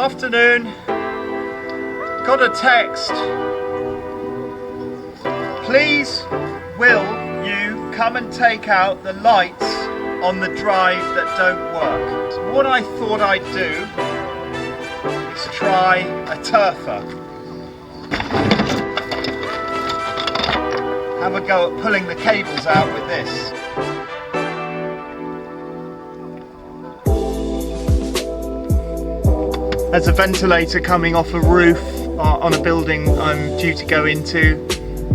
Afternoon. Got a text. Please, will you come and take out the lights on the drive that don't work? So what I thought I'd do is try a turfer. Have a go at pulling the cables out with this. There's a ventilator coming off a roof on a building I'm due to go into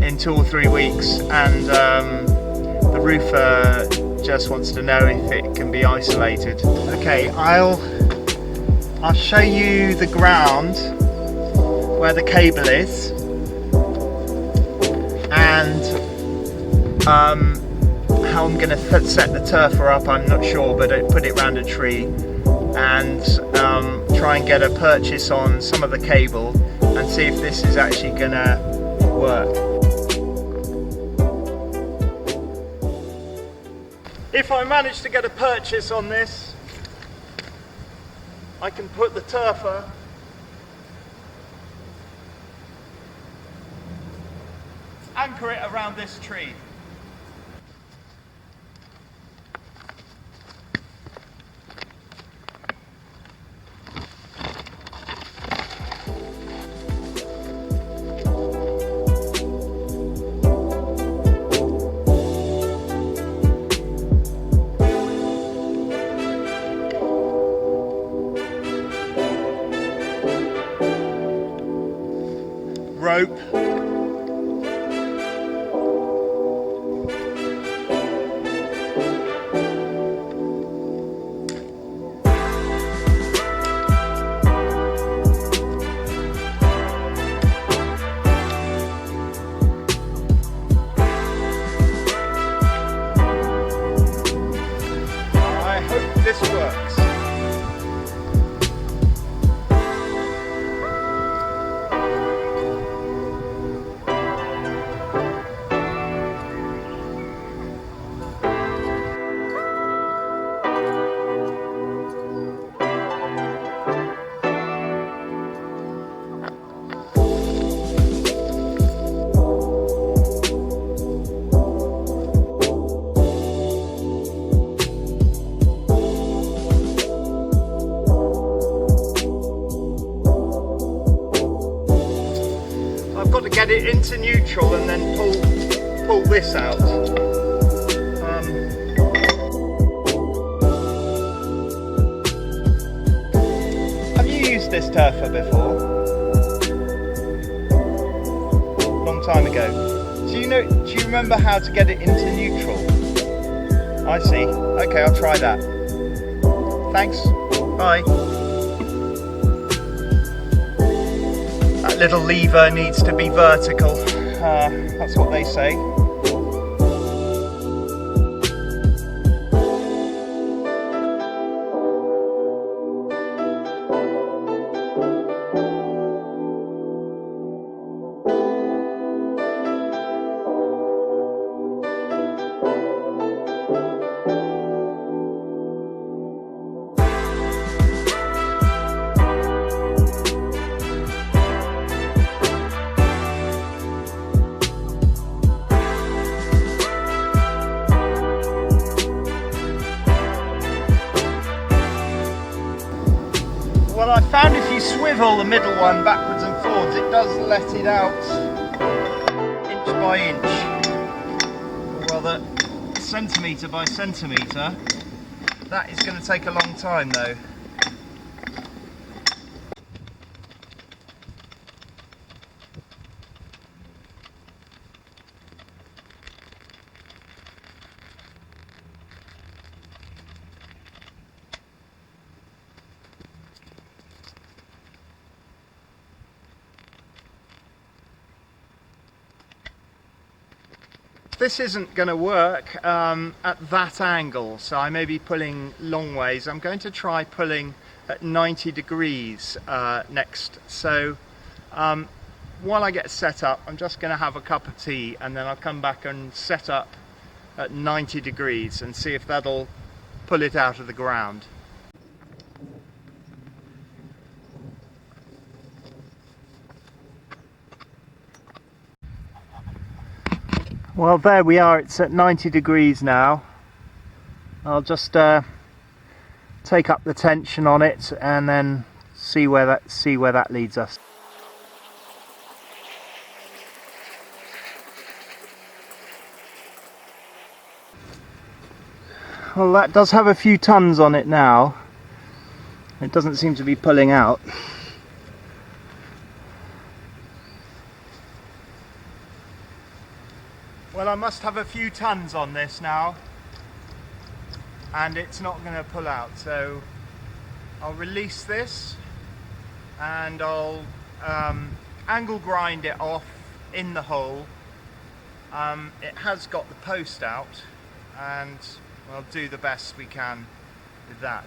in 2 or 3 weeks, and the roofer just wants to know if it can be isolated. Okay, I'll show you the ground where the cable is, and how I'm going to set the turfer up, I'm not sure, but I put it round a tree and try and get a purchase on some of the cable and see if this is actually going to work. If I manage to get a purchase on this, I can put the turfer anchor it around this tree. Rope. I hope this works. I've got to get it into neutral and then pull this out. Have you used this turfer before? Long time ago. Do you remember how to get it into neutral? I see. Okay, I'll try that. Thanks. Bye. That little lever needs to be vertical, that's what they say. Well, I found if you swivel the middle one backwards and forwards, it does let it out inch by inch, or rather centimetre by centimetre. That is going to take a long time though. This isn't going to work at that angle, so I may be pulling long ways. I'm going to try pulling at 90 degrees next. So while I get set up, I'm just going to have a cup of tea, and then I'll come back and set up at 90 degrees and see if that'll pull it out of the ground. Well, there we are, it's at 90 degrees now. I'll just take up the tension on it and then see where that leads us. Well, that does have a few tons on it now. It doesn't seem to be pulling out. Well, I must have a few tons on this now, and it's not going to pull out, so I'll release this and I'll angle grind it off in the hole. It has got the post out, and we'll do the best we can with that.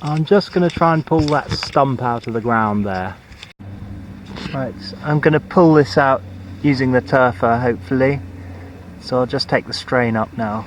I'm just going to try and pull that stump out of the ground there. Right, I'm going to pull this out using the turfer, hopefully. So I'll just take the strain up now.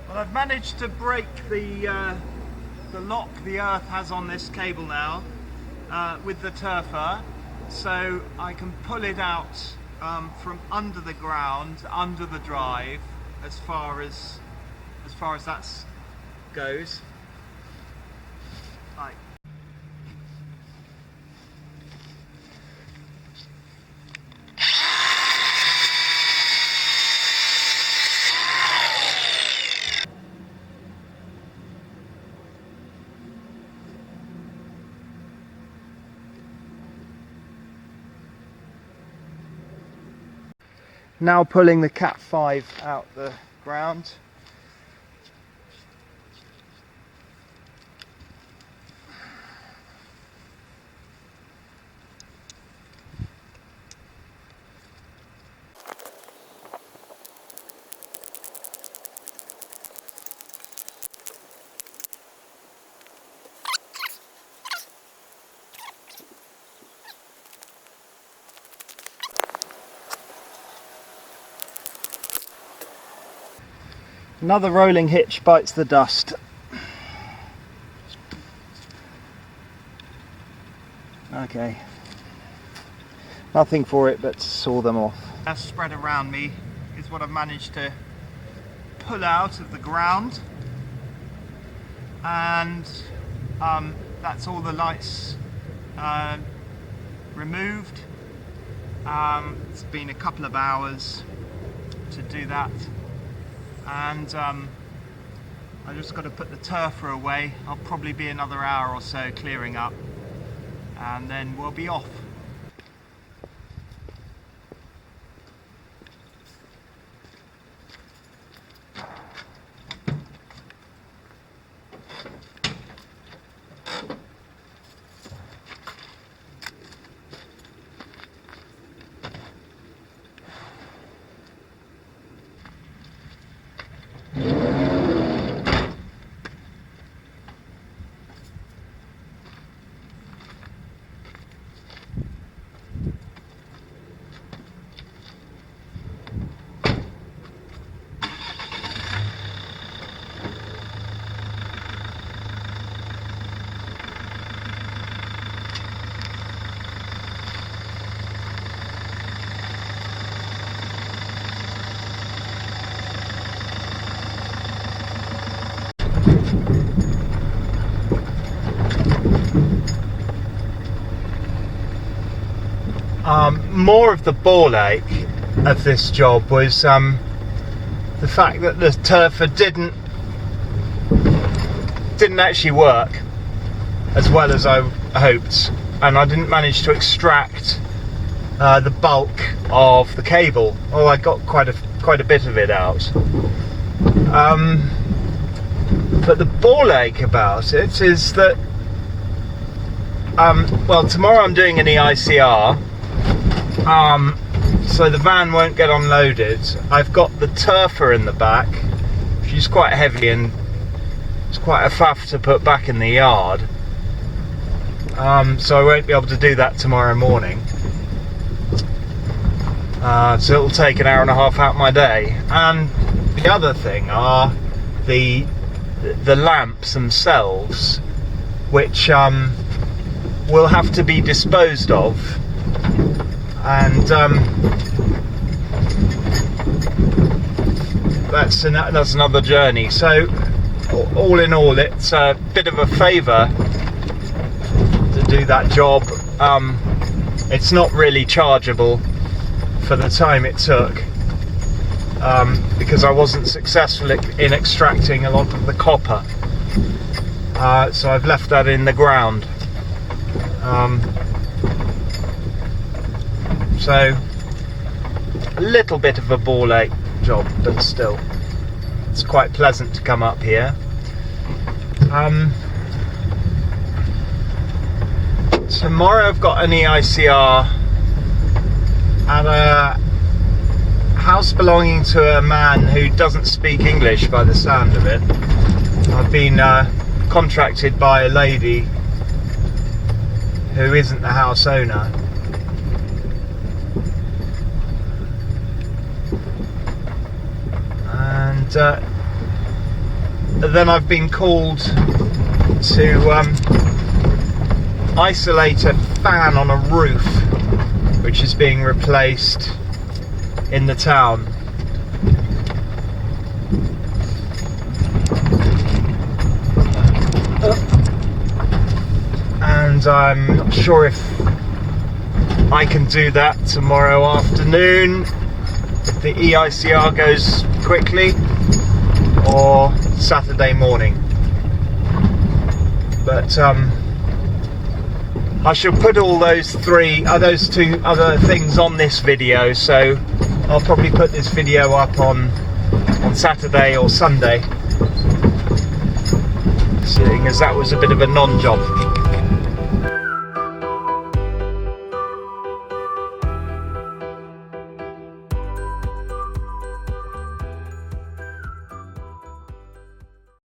Well, I've managed to break the lock the earth has on this cable now with the turfer, so I can pull it out from under the ground, under the drive, as far as that goes. Right. Now pulling the Cat 5 out the ground. Another rolling hitch bites the dust. Okay, nothing for it but to saw them off. That's spread around me is what I've managed to pull out of the ground, and that's all the lights removed. It's been a couple of hours to do that. And I just got to put the turfer away. I'll probably be another hour or so clearing up, and then we'll be off. More of the ball ache of this job was the fact that the turfer didn't actually work as well as I hoped, and I didn't manage to extract the bulk of the cable. Oh, I got quite a bit of it out. But the ball ache about it is that well, tomorrow I'm doing an EICR, so the van won't get unloaded. I've got the turfer in the back, which is quite heavy and it's quite a faff to put back in the yard, so I won't be able to do that tomorrow morning. So it'll take an hour and a half out of my day. And the other thing are the lamps themselves, which will have to be disposed of, and that's another journey. So all in all, it's a bit of a favour to do that job. It's not really chargeable for the time it took, because I wasn't successful in extracting a lot of the copper, so I've left that in the ground. So a little bit of a ball ache job, but still it's quite pleasant to come up here. Tomorrow I've got an EICR at a house belonging to a man who doesn't speak English by the sound of it. I've been contracted by a lady who isn't the house owner. And then I've been called to isolate a fan on a roof which is being replaced in the town. And I'm not sure if I can do that tomorrow afternoon, if the EICR goes quickly, or Saturday morning. But I shall put all those two other things on this video, so I'll probably put this video up on Saturday or Sunday, seeing as that was a bit of a non-job.